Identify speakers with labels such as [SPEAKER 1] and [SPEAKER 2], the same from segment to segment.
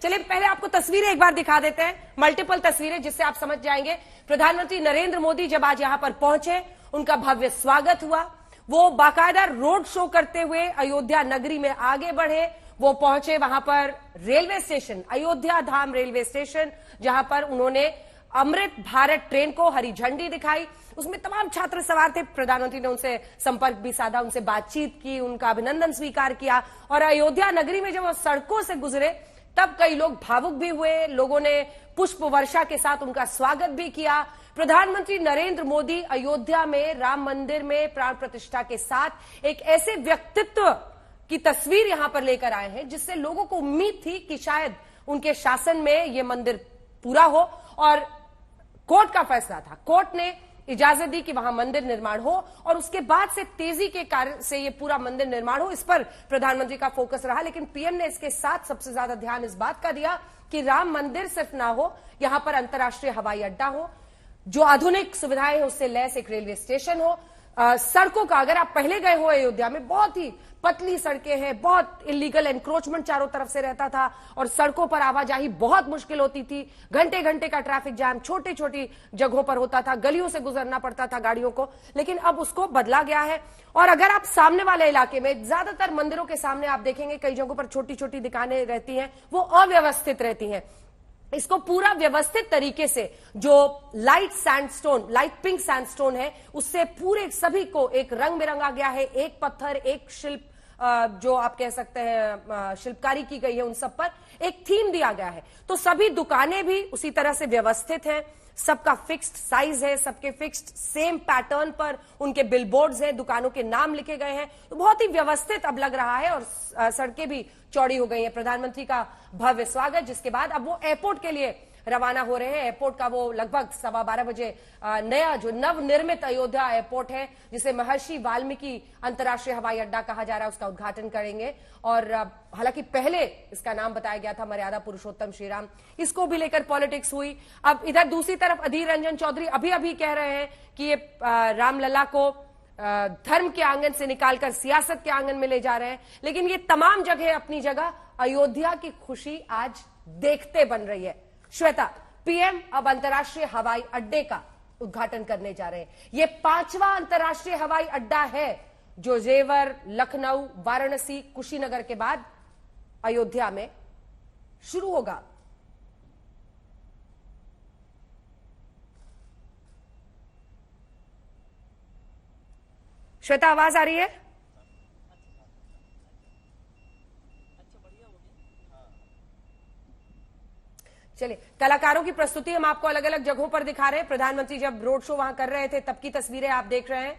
[SPEAKER 1] चलिए पहले आपको तस्वीरें एक बार दिखा देते हैं, मल्टीपल तस्वीरें, जिससे आप समझ जाएंगे। प्रधानमंत्री नरेंद्र मोदी जब आज यहां पर पहुंचे, उनका भव्य स्वागत हुआ। वो बाकायदा रोड शो करते हुए अयोध्या नगरी में आगे बढ़े। वो पहुंचे वहां पर रेलवे स्टेशन, अयोध्या धाम रेलवे स्टेशन, जहां पर उन्होंने अमृत भारत ट्रेन को हरी झंडी दिखाई। उसमें तमाम छात्र सवार थे। प्रधानमंत्री ने उनसे संपर्क भी साधा, उनसे बातचीत की, उनका अभिनंदन स्वीकार किया। और अयोध्या नगरी में जब वो सड़कों से गुजरे तब कई लोग भावुक भी हुए। लोगों ने पुष्प वर्षा के साथ उनका स्वागत भी किया। प्रधानमंत्री नरेंद्र मोदी अयोध्या में राम मंदिर में प्राण प्रतिष्ठा के साथ एक ऐसे व्यक्तित्व की तस्वीर यहां पर लेकर आए हैं जिससे लोगों को उम्मीद थी कि शायद उनके शासन में यह मंदिर पूरा हो। और कोर्ट का फैसला था, कोर्ट ने इजाजत दी कि वहां मंदिर निर्माण हो, और उसके बाद से तेजी के कारण से ये पूरा मंदिर निर्माण हो, इस पर प्रधानमंत्री का फोकस रहा। लेकिन पीएम ने इसके साथ सबसे ज्यादा ध्यान इस बात का दिया कि राम मंदिर सिर्फ ना हो, यहां पर अंतर्राष्ट्रीय हवाई अड्डा हो, जो आधुनिक सुविधाएं है उससे लैस एक रेलवे स्टेशन हो। सड़कों का, अगर आप पहले गए हो अयोध्या में, बहुत ही पतली सड़कें हैं, बहुत इलीगल एनक्रोचमेंट चारों तरफ से रहता था और सड़कों पर आवाजाही बहुत मुश्किल होती थी। घंटे घंटे का ट्रैफिक जाम छोटी छोटी जगहों पर होता था, गलियों से गुजरना पड़ता था गाड़ियों को। लेकिन अब उसको बदला गया है। और अगर आप सामने वाले इलाके में, ज्यादातर मंदिरों के सामने आप देखेंगे कई जगहों पर छोटी छोटी दुकानें रहती हैं, वो अव्यवस्थित रहती हैं। इसको पूरा व्यवस्थित तरीके से, जो light sandstone, light pink sandstone है, उससे पूरे सभी को एक रंग बिरंगा गया है। एक पत्थर, एक शिल्प, जो आप कह सकते हैं शिल्पकारी की गई है, उन सब पर एक थीम दिया गया है। तो सभी दुकानें भी उसी तरह से व्यवस्थित हैं, सबका फिक्स्ड साइज है, सबके फिक्स्ड सेम पैटर्न पर उनके बिलबोर्ड्स हैं, दुकानों के नाम लिखे गए हैं। तो बहुत ही व्यवस्थित अब लग रहा है और सड़कें भी चौड़ी हो गई हैं। प्रधानमंत्री का भव्य स्वागत, जिसके बाद अब वो एयरपोर्ट के लिए रवाना हो रहे हैं। एयरपोर्ट का वो लगभग 12:15 बजे नया जो नवनिर्मित अयोध्या एयरपोर्ट है, जिसे महर्षि वाल्मीकि अंतर्राष्ट्रीय हवाई अड्डा कहा जा रहा है, उसका उद्घाटन करेंगे। और हालांकि पहले इसका नाम बताया गया था मर्यादा पुरुषोत्तम श्रीराम, इसको भी लेकर पॉलिटिक्स हुई। अब इधर दूसरी तरफ अधीर रंजन चौधरी अभी कह रहे हैं कि ये रामलला को धर्म के आंगन से निकालकर सियासत के आंगन में ले जा रहे हैं। लेकिन ये तमाम जगह अपनी जगह, अयोध्या की खुशी आज देखते बन रही है। श्वेता, पीएम अब अंतर्राष्ट्रीय हवाई अड्डे का उद्घाटन करने जा रहे हैं। यह 5वां अंतर्राष्ट्रीय हवाई अड्डा है जो जेवर, लखनऊ, वाराणसी, कुशीनगर के बाद अयोध्या में शुरू होगा। श्वेता, आवाज आ रही है? चलिए, कलाकारों की प्रस्तुति हम आपको अलग अलग जगहों पर दिखा रहे हैं। प्रधानमंत्री जब रोड शो वहां कर रहे थे तब की तस्वीरें आप देख रहे हैं।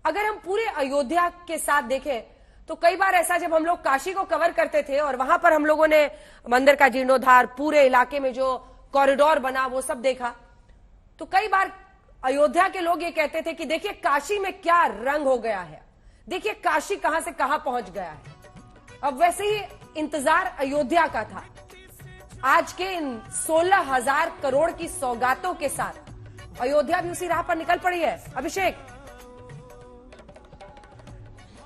[SPEAKER 1] अगर हम पूरे अयोध्या के साथ देखें तो कई बार ऐसा, जब हम लोग काशी को कवर करते थे और वहां पर हम लोगों ने मंदिर का जीर्णोद्धार, पूरे इलाके में जो कॉरिडोर बना, वो सब देखा, तो कई बार अयोध्या के लोग ये कहते थे कि देखिए काशी में क्या रंग हो गया है, देखिए काशी कहां से कहां पहुंच गया है। अब वैसे ही इंतजार अयोध्या का था। आज के इन 16,000 करोड़ की सौगातों के साथ अयोध्या भी उसी राह पर निकल पड़ी है। अभिषेक।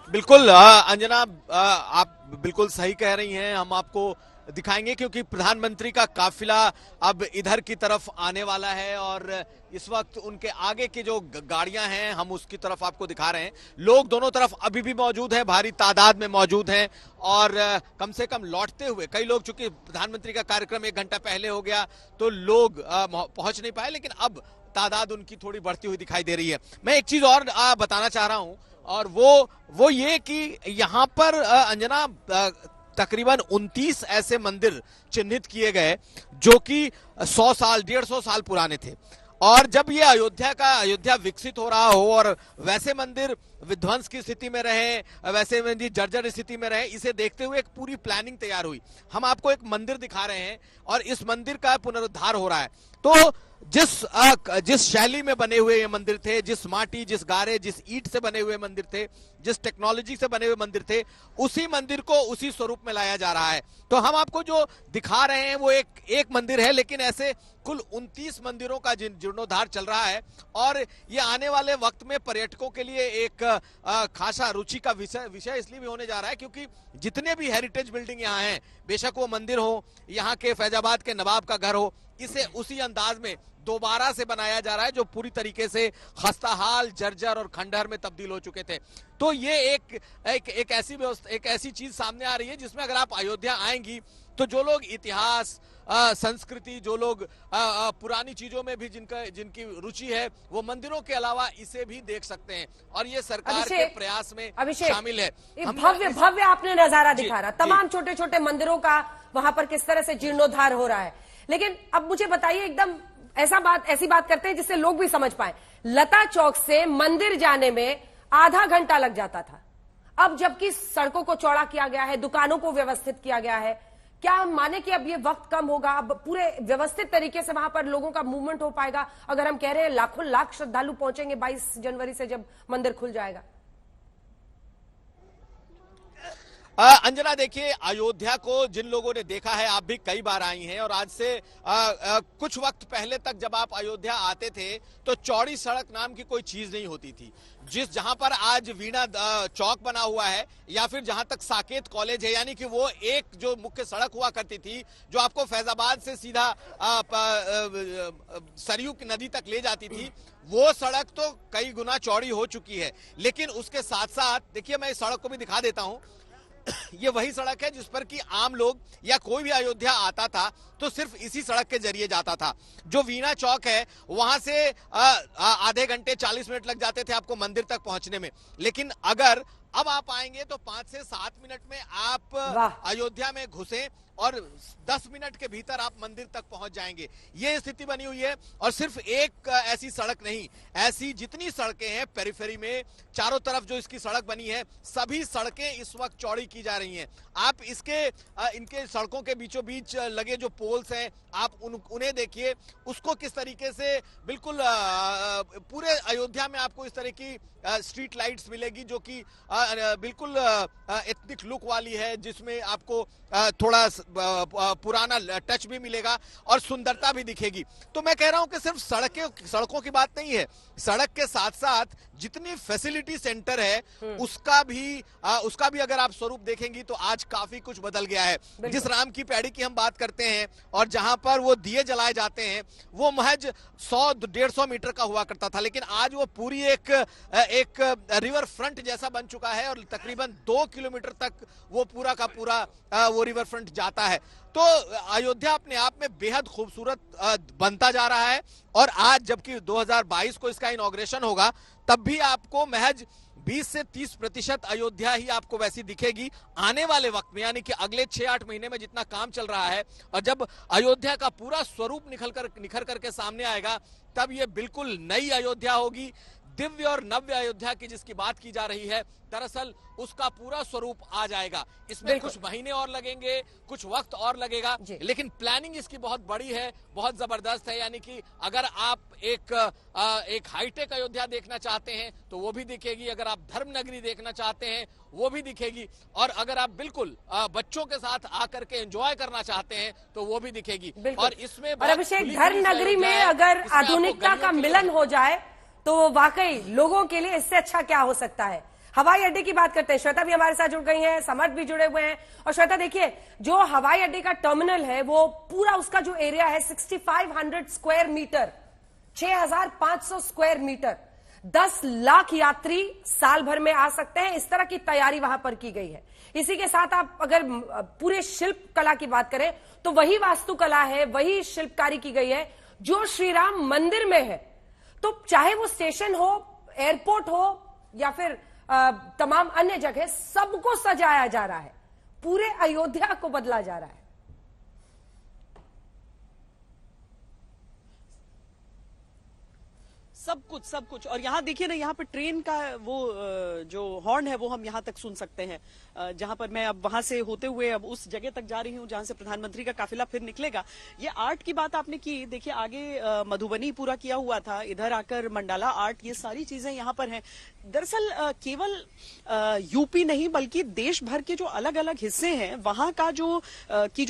[SPEAKER 2] बिल्कुल अंजना, आप बिल्कुल सही कह रही हैं। हम आपको दिखाएंगे क्योंकि प्रधानमंत्री का काफिला अब इधर की तरफ आने वाला है और इस वक्त उनके आगे की जो गाड़ियां हैं हम उसकी तरफ आपको दिखा रहे हैं। लोग दोनों तरफ अभी भी मौजूद हैं, भारी तादाद में मौजूद हैं और कम से कम लौटते हुए कई लोग, चूंकि प्रधानमंत्री का कार्यक्रम 1 घंटा पहले हो गया तो लोग पहुंच नहीं पाए, लेकिन अब तादाद उनकी थोड़ी बढ़ती हुई दिखाई दे रही है। मैं एक चीज और बताना चाह रहा हूं और वो ये कि यहां पर अंजना तकरीबन 29 ऐसे मंदिर चिन्हित किए गए जो कि 100 साल 150 साल पुराने थे। और जब ये अयोध्या विकसित हो रहा हो और वैसे मंदिर विध्वंस की स्थिति में रहे, वैसे मंदिर जर्जर स्थिति में रहे, इसे देखते हुए एक पूरी प्लानिंग तैयार हुई। हम आपको एक मंदिर दिखा रहे हैं और इस मंदिर का पुनरुद्धार हो रहा है। तो जिस शैली में बने हुए ये मंदिर थे, जिस माटी, जिस गारे, जिस ईंट से बने हुए मंदिर थे, जिस टेक्नोलॉजी से बने हुए मंदिर थे, उसी मंदिर को उसी स्वरूप में लाया जा रहा है। तो हम आपको जो दिखा रहे हैं वो एक मंदिर है, लेकिन ऐसे कुल 29 मंदिरों का जीर्णोद्धार चल रहा है और ये आने वाले वक्त में पर्यटकों के लिए एक खासा रुचि का विषय इसलिए भी होने जा रहा है क्योंकि जितने भी हेरिटेज बिल्डिंग यहाँ हैं, बेशक वो मंदिर हो, यहाँ के फैजाबाद के नवाब का घर हो, इसे उसी अंदाज में दोबारा से बनाया जा रहा है जो पूरी तरीके से खस्ताहाल, जर्जर और खंडहर में तब्दील हो चुके थे। तो ये एक ऐसी व्यवस्था, एक ऐसी चीज सामने आ रही है जिसमें अगर आप अयोध्या आएंगी तो जो लोग इतिहास, संस्कृति, जो लोग पुरानी चीजों में भी जिनकी रुचि है, वो मंदिरों के अलावा इसे भी देख सकते हैं और ये सरकार के प्रयास में शामिल है।
[SPEAKER 1] भव्य भव्य आपने नजारा दिखा रहा, तमाम छोटे छोटे मंदिरों का वहां पर किस तरह से जीर्णोद्धार हो रहा है। लेकिन अब मुझे बताइए, एकदम ऐसी बात करते हैं जिससे लोग भी समझ पाए। लता चौक से मंदिर जाने में आधा घंटा लग जाता था, अब जबकि सड़कों को चौड़ा किया गया है, दुकानों को व्यवस्थित किया गया है, क्या हम माने कि अब ये वक्त कम होगा, अब पूरे व्यवस्थित तरीके से वहां पर लोगों का मूवमेंट हो पाएगा? अगर हम कह रहे हैं लाखों लाख श्रद्धालु पहुंचेंगे 22 जनवरी से जब मंदिर खुल जाएगा।
[SPEAKER 2] अंजना, देखिए, अयोध्या को जिन लोगों ने देखा है, आप भी कई बार आई हैं और आज से कुछ वक्त पहले तक जब आप अयोध्या आते थे तो चौड़ी सड़क नाम की कोई चीज नहीं होती थी। जहां पर आज वीणा चौक बना हुआ है या फिर जहां तक साकेत कॉलेज है, यानी कि वो एक जो मुख्य सड़क हुआ करती थी जो आपको फैजाबाद से सीधा सरयू की नदी तक ले जाती थी, वो सड़क तो कई गुना चौड़ी हो चुकी है। लेकिन उसके साथ साथ देखिए, मैं इस सड़क को भी दिखा देता हूं। ये वही सड़क है जिस पर कि आम लोग या कोई भी अयोध्या आता था तो सिर्फ इसी सड़क के जरिए जाता था। जो वीणा चौक है वहां से आधे घंटे 40 मिनट लग जाते थे आपको मंदिर तक पहुंचने में, लेकिन अगर अब आप आएंगे तो 5 से 7 मिनट में आप अयोध्या में घुसे और 10 मिनट के भीतर आप मंदिर तक पहुंच जाएंगे। ये स्थिति बनी हुई है। और सिर्फ एक ऐसी सड़क नहीं, ऐसी जितनी सड़कें हैं पेरिफेरी में, चारों तरफ जो इसकी सड़क बनी है, सभी सड़कें इस वक्त चौड़ी की जा रही हैं। आप इनके सड़कों के बीचों बीच लगे जो पोल्स हैं, आप उन्हें देखिए, उसको किस तरीके से बिल्कुल पूरे अयोध्या में आपको इस तरह की स्ट्रीट लाइट्स मिलेगी जो कि बिल्कुल एथनिक लुक वाली है, जिसमें आपको थोड़ा पुराना टच भी मिलेगा और सुंदरता भी दिखेगी। तो मैं कह रहा हूं कि सिर्फ सड़कों की बात नहीं है, सड़क के साथ साथ जितनी फैसिलिटी सेंटर है उसका भी अगर आप स्वरूप देखेंगी तो आज काफी कुछ बदल गया है। जिस राम की पैड़ी की हम बात करते हैं और जहां पर वो दिए जलाए जाते हैं, वो महज 100-150 मीटर का हुआ करता था, लेकिन आज वो पूरी एक रिवर फ्रंट जैसा बन चुका है और तकरीबन 2 किलोमीटर तक वो पूरा का पूरा वो रिवर फ्रंट जाता है। तो अयोध्या अपने आप में बेहद खूबसूरत बनता जा रहा है। और आज जबकि 2022 को इसका इनॉग्रेशन होगा, तब भी आपको महज 20 से 30% अयोध्या ही आपको वैसी दिखेगी। आने वाले वक्त में, यानी कि अगले 6-8 महीने में जितना काम चल रहा है और जब अयोध्या का पूरा स्वरूप निखर करके सामने आएगा, तब ये बिल्कुल नई अयोध्या होगी। दिव्य और नव्य अयोध्या की जिसकी बात की जा रही है, दरअसल उसका पूरा स्वरूप आ जाएगा। इसमें कुछ महीने और लगेंगे, कुछ वक्त और लगेगा, लेकिन प्लानिंग इसकी बहुत बड़ी है, बहुत जबरदस्त है। यानी कि अगर आप एक हाईटेक अयोध्या देखना चाहते हैं तो वो भी दिखेगी, अगर आप धर्म नगरी देखना चाहते हैं वो भी दिखेगी, और अगर आप बिल्कुल बच्चों के साथ आकर के एंजॉय करना चाहते हैं तो वो भी दिखेगी। और इसमें
[SPEAKER 1] अभिषेक, धर्म नगरी में अगर आधुनिकता का मिलन हो जाए तो वाकई लोगों के लिए इससे अच्छा क्या हो सकता है। हवाई अड्डे की बात करते हैं, श्वेता भी हमारे साथ जुड़ गई हैं, समर्थ भी जुड़े हुए हैं। और श्वेता देखिए, जो हवाई अड्डे का टर्मिनल है वो पूरा उसका जो एरिया है 6500 square metre, 6500 square metre, 10 lakh यात्री साल भर में आ सकते हैं। इस तरह की तैयारी वहां पर की गई है। इसी के साथ आप अगर पूरे शिल्प कला की बात करें तो वही वास्तुकला है, वही शिल्पकारी की गई है जो श्री राम मंदिर में है। तो चाहे वो स्टेशन हो, एयरपोर्ट हो या फिर तमाम अन्य जगह, सबको सजाया जा रहा है, पूरे अयोध्या को बदला जा रहा है।
[SPEAKER 3] सब कुछ। और यहाँ देखिए ना, यहाँ पर ट्रेन का वो जो हॉर्न है वो हम यहाँ तक सुन सकते हैं, जहां पर मैं अब वहां से होते हुए अब उस जगह तक जा रही हूँ जहां से प्रधानमंत्री का काफिला फिर निकलेगा। ये आर्ट की बात आपने की, देखिए आगे मधुबनी पूरा किया हुआ था, इधर आकर मंडाला आर्ट, ये सारी चीजें यहाँ पर हैं। दरअसल केवल यूपी नहीं बल्कि देश भर के जो अलग अलग हिस्से हैं वहां का जो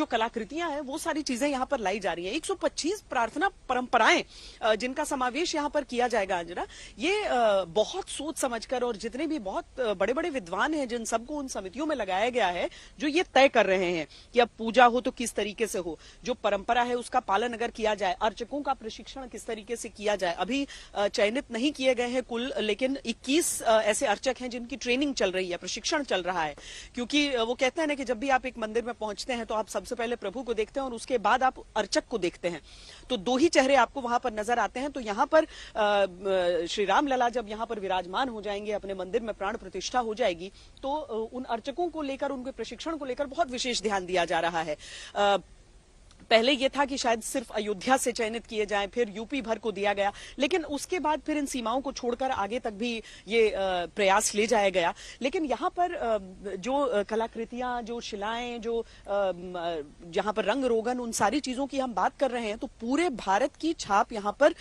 [SPEAKER 3] कलाकृतियां हैं वो सारी चीजें यहाँ पर लाई जा रही है। 125 प्रार्थना परंपराएं जिनका समावेश यहाँ पर किया किया जाएगा अंजना, ये बहुत सोच समझकर, और जितने भी बहुत बड़े बड़े विद्वान हैं जिन सबको उन समितियों में लगाया गया है, जो ये तय कर रहे हैं कि अब पूजा हो तो किस तरीके से हो, जो परंपरा है उसका पालन अगर किया जाए, अर्चकों का प्रशिक्षण किस तरीके से किया जाए। अभी चयनित नहीं किए गए हैं कुल, लेकिन 21 ऐसे अर्चक हैं जिनकी ट्रेनिंग चल रही है, प्रशिक्षण चल रहा है। क्योंकि वो कहते हैं ना कि जब भी आप एक मंदिर में पहुंचते हैं तो आप सबसे पहले प्रभु को देखते हैं और उसके बाद आप अर्चक को देखते हैं, तो दो ही चेहरे आपको वहां पर नजर आते हैं। तो यहाँ पर श्री राम लला जब यहाँ पर विराजमान हो जाएंगे, अपने मंदिर में प्राण प्रतिष्ठा हो जाएगी, तो उन अर्चकों को लेकर, उनके प्रशिक्षण को लेकर बहुत विशेष ध्यान दिया जा रहा है। पहले यह था कि शायद सिर्फ अयोध्या से चयनित किए जाएं, फिर यूपी भर को दिया गया, लेकिन उसके बाद फिर इन सीमाओं को छोड़कर आगे तक भी ये प्रयास ले जाया गया। लेकिन यहाँ पर जो कलाकृतियां, जो शिलाएं, जो जहाँ पर रंग रोगन, उन सारी चीजों की हम बात कर रहे हैं, तो पूरे भारत की छाप यहाँ पर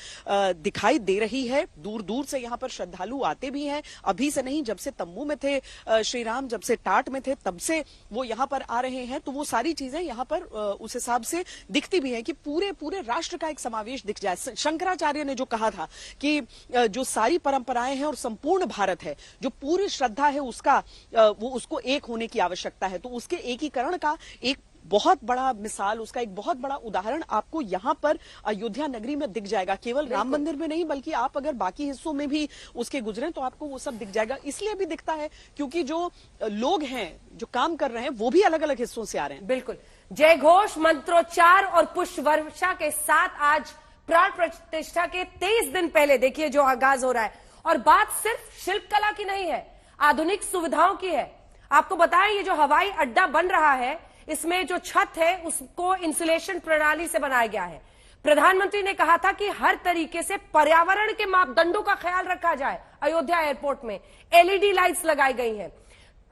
[SPEAKER 3] दिखाई दे रही है। दूर दूर से यहाँ पर श्रद्धालु आते भी हैं, अभी से नहीं, जब से तम्बू में थे श्री राम, जब से टाट में थे, तब से वो यहाँ पर आ रहे हैं। तो वो सारी चीजें यहाँ पर उस हिसाब से दिखती भी है कि पूरे राष्ट्र का एक समावेश दिख जाए। शंकराचार्य ने जो कहा था कि जो सारी परंपराएं हैं और संपूर्ण भारत है, जो पूरी श्रद्धा है उसका, वो उसको एक होने की आवश्यकता है। तो उसके एकीकरण का एक बहुत बड़ा मिसाल, उसका एक बहुत बड़ा उदाहरण आपको यहाँ पर अयोध्या नगरी में दिख जाएगा। केवल राम मंदिर में नहीं, बल्कि आप अगर बाकी हिस्सों में भी उसके गुजरे तो आपको वो सब दिख जाएगा। इसलिए भी दिखता है क्योंकि जो लोग हैं, जो काम कर रहे हैं, वो भी अलग अलग हिस्सों से आ रहे हैं।
[SPEAKER 1] बिल्कुल, जय घोष, मंत्रोच्चार और पुष्प वर्षा के साथ आज प्राण प्रतिष्ठा के 23 दिन पहले देखिए जो आगाज हो रहा है। और बात सिर्फ शिल्पकला की नहीं है, आधुनिक सुविधाओं की है। आपको बताएं, ये जो हवाई अड्डा बन रहा है, इसमें जो छत है उसको इंसुलेशन प्रणाली से बनाया गया है। प्रधानमंत्री ने कहा था कि हर तरीके से पर्यावरण के मापदंडों का ख्याल रखा जाए। अयोध्या एयरपोर्ट में एलईडी लाइट्स लगाई गई हैं,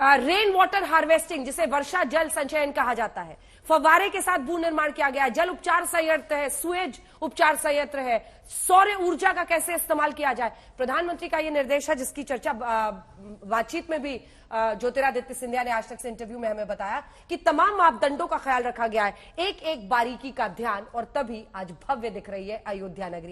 [SPEAKER 1] रेन वाटर हार्वेस्टिंग, जिसे वर्षा जल संचयन कहा जाता है, फव्वारे के साथ भू निर्माण किया गया है, जल उपचार संयंत्र है, सुएज उपचार संयंत्र है, सौर ऊर्जा का कैसे इस्तेमाल किया जाए। प्रधानमंत्री का यह निर्देश है, जिसकी चर्चा बातचीत में भी ज्योतिरादित्य सिंधिया ने आज तक से इंटरव्यू में हमें बताया कि तमाम मापदंडों का ख्याल रखा गया है, एक एक बारीकी का ध्यान, और तभी आज भव्य दिख रही है अयोध्या नगरी।